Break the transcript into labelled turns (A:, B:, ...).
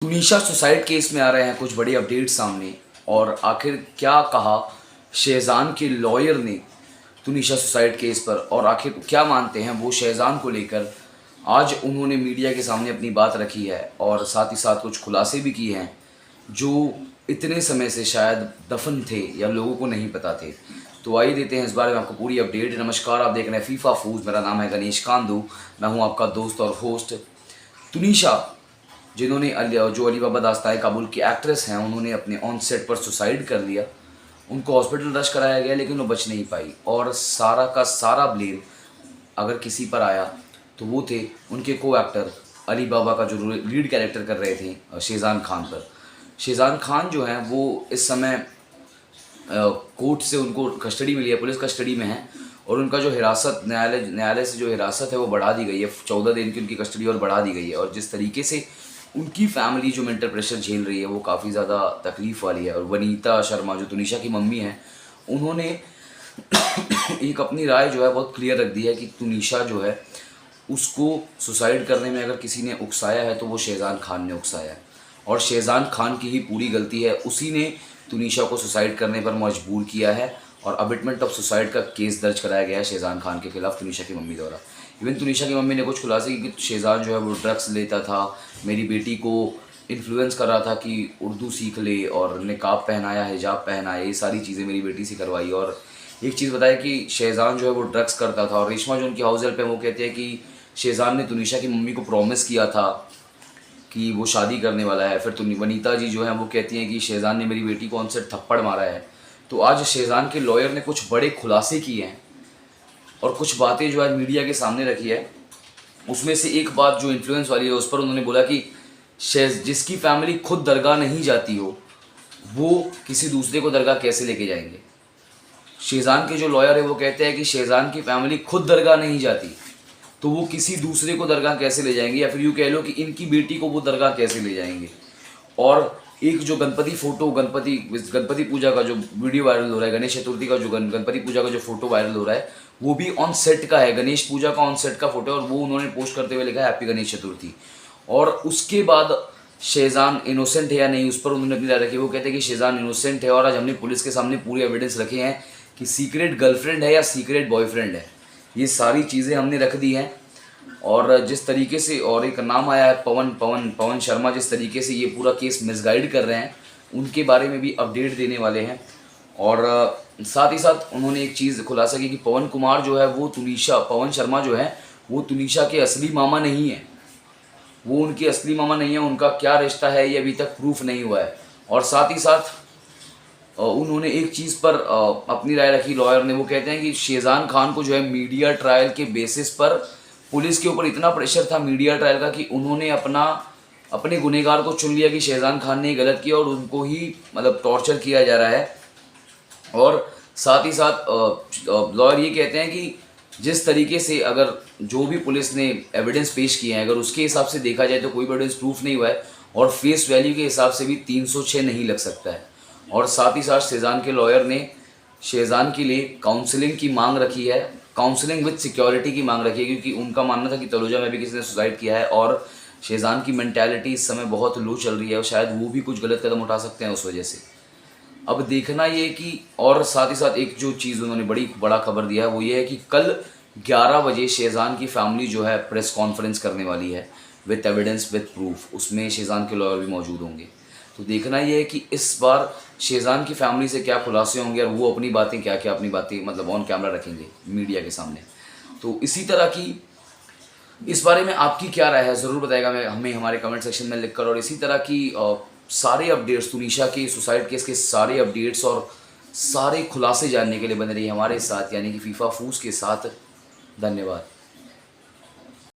A: Tunisha suicide case में आ रहे हैं कुछ बड़ी अपडेट सामने। और आखिर क्या कहा शेहजान के लॉयर ने तुनिशा सुसाइड केस पर, और आखिर क्या मानते हैं वो शेहजान को लेकर। आज उन्होंने मीडिया के सामने अपनी बात रखी है और साथ ही साथ कुछ खुलासे भी किए हैं जो इतने समय से शायद दफन थे या लोगों को नहीं पता थे। तो आइए देते हैं इस बारे में आपको पूरी अपडेट। नमस्कार, आप देख रहे हैं फीफा फूज। मेरा नाम है गणेश कांदू, मैं हूं आपका दोस्त और होस्ट। तुनिशा जिन्होंने जो अली बाबा दास्तान काबुल की एक्ट्रेस हैं, उन्होंने अपने ऑन सेट पर सुसाइड कर लिया। उनको हॉस्पिटल रश कराया गया लेकिन वो बच नहीं पाई, और सारा का सारा ब्लेम अगर किसी पर आया तो वो थे उनके को एक्टर अली बाबा का जो लीड कैरेक्टर कर रहे थे शेहजान खान पर। शेहजान खान जो हैं वो इस समय कोर्ट से उनको कस्टडी मिली है, पुलिस कस्टडी में है, और उनका जो हिरासत न्यायालय से जो हिरासत है वो बढ़ा दी गई है। 14 दिन की उनकी कस्टडी और बढ़ा दी गई है। और जिस तरीके से उनकी फैमिली जो मेंटल प्रेशर झेल रही है वो काफ़ी ज़्यादा तकलीफ़ वाली है। और वनीता शर्मा जो तुनिशा की मम्मी हैं, उन्होंने एक अपनी राय जो है बहुत क्लियर रख दी है कि तुनिशा जो है उसको सुसाइड करने में अगर किसी ने उकसाया है तो वो शेहजान खान ने उकसाया है, और शेहजान खान की ही पूरी गलती है। उसी ने तुनिशा को सुसाइड करने पर मजबूर किया है और अबिटमेंट ऑफ सुसाइड का केस दर्ज कराया गया है शेहजान खान के खिलाफ तुनिशा की मम्मी द्वारा। इवन तुनिशा की मम्मी ने कुछ खुलासे की कि शेहजान जो है वो ड्रग्स लेता था, मेरी बेटी को इन्फ्लुएंस कर रहा था कि उर्दू सीख ले, और निकाब पहनाया, हिजाब पहनाया, ये सारी चीज़ें मेरी बेटी से करवाई। और एक चीज़ बताया कि शेहजान जो है वो ड्रग्स करता था। और रेशमा जो उनकी हाउस हेल्प है वो कहती है कि शेहजान ने तुनिशा की मम्मी को प्रॉमिस किया था कि वो शादी करने वाला है। फिर वनीता जी जो हैं वो कहती हैं कि शेहजान ने मेरी बेटी को उनसे थप्पड़ मारा है। तो आज शेहजान के लॉयर ने कुछ बड़े खुलासे किए हैं और कुछ बातें जो आज मीडिया के सामने रखी है। उसमें से एक बात जो इन्फ्लुएंस वाली है उस पर उन्होंने बोला कि जिसकी फैमिली खुद दरगाह नहीं जाती हो वो किसी दूसरे को दरगाह कैसे लेके जाएंगे। शेहजान के जो लॉयर है वो कहते हैं कि शेहजान की फैमिली खुद दरगाह नहीं जाती तो वो किसी दूसरे को दरगाह कैसे ले जाएंगे, या फिर यूँ कह लो कि इनकी बेटी को वो दरगाह कैसे ले जाएंगे। और एक जो गणपति पूजा का जो वीडियो वायरल हो रहा है, गणेश चतुर्थी का जो गणपति पूजा का जो फोटो वायरल हो रहा है वो भी ऑन सेट का है। गणेश पूजा का ऑन सेट का फोटो है और वो उन्होंने पोस्ट करते हुए लिखा है हैप्पी गणेश चतुर्थी। और उसके बाद शेहजान इनोसेंट है या नहीं उस पर उन्होंने अपनी राय रखी। वो कहते हैं कि शेहजान इनोसेंट है, और आज हमने पुलिस के सामने पूरी एविडेंस रखे हैं कि सीक्रेट गर्लफ्रेंड है या सीक्रेट बॉयफ्रेंड है, ये सारी चीज़ें हमने रख दी हैं। और जिस तरीके से, और एक नाम आया है पवन शर्मा, जिस तरीके से ये पूरा केस मिसगाइड कर रहे हैं, उनके बारे में भी अपडेट देने वाले हैं। और साथ ही साथ उन्होंने एक चीज़ खुलासा की कि पवन कुमार जो है वो पवन शर्मा जो है वो तुनिशा के असली मामा नहीं है, वो उनके असली मामा नहीं है। उनका क्या रिश्ता है ये अभी तक प्रूफ नहीं हुआ है। और साथ ही साथ उन्होंने एक चीज़ पर अपनी राय रखी लॉयर ने। वो कहते हैं कि शेहजान खान को जो है मीडिया ट्रायल के बेसिस पर पुलिस के ऊपर इतना प्रेशर था मीडिया ट्रायल का कि उन्होंने अपने गुनहगार को चुन लिया कि शेहजान खान ने गलत किया, और उनको ही मतलब टॉर्चर किया जा रहा है। और साथ ही साथ लॉयर ये कहते हैं कि जिस तरीके से अगर जो भी पुलिस ने एविडेंस पेश किए हैं अगर उसके हिसाब से देखा जाए तो कोई भी एविडेंस प्रूफ नहीं हुआ है, और फेस वैल्यू के हिसाब से भी 306 नहीं लग सकता है। और साथ ही साथ शेहजान के लॉयर ने शेहजान के लिए काउंसलिंग की मांग रखी है, काउंसलिंग विद सिक्योरिटी की मांग रखी है, क्योंकि उनका मानना था कि तलोजा में भी किसी ने सुसाइड किया है और शेहजान की मेंटालिटी इस समय बहुत लो चल रही है और शायद वो भी कुछ गलत कदम उठा सकते हैं उस वजह से। अब देखना ये कि, और साथ ही साथ एक जो चीज़ उन्होंने बड़ा खबर दिया है वो ये है कि कल 11 बजे शेहजान की फैमिली जो है प्रेस कॉन्फ्रेंस करने वाली है विथ एविडेंस विथ प्रूफ। उसमें शेहजान के लॉयर भी मौजूद होंगे। तो देखना ये है कि इस बार शेहजान की फैमिली से क्या खुलासे होंगे और वो अपनी बातें क्या अपनी बातें मतलब ऑन कैमरा रखेंगे मीडिया के सामने। तो इसी तरह की इस बारे में आपकी क्या राय है ज़रूर बताएगा हमें हमारे कमेंट सेक्शन में लिखकर। और इसी तरह की सारे अपडेट्स, तुनिशा के सुसाइड केस के सारे अपडेट्स और सारे खुलासे जानने के लिए बने रहिए हमारे साथ, यानी कि फीफा फूज के साथ। धन्यवाद।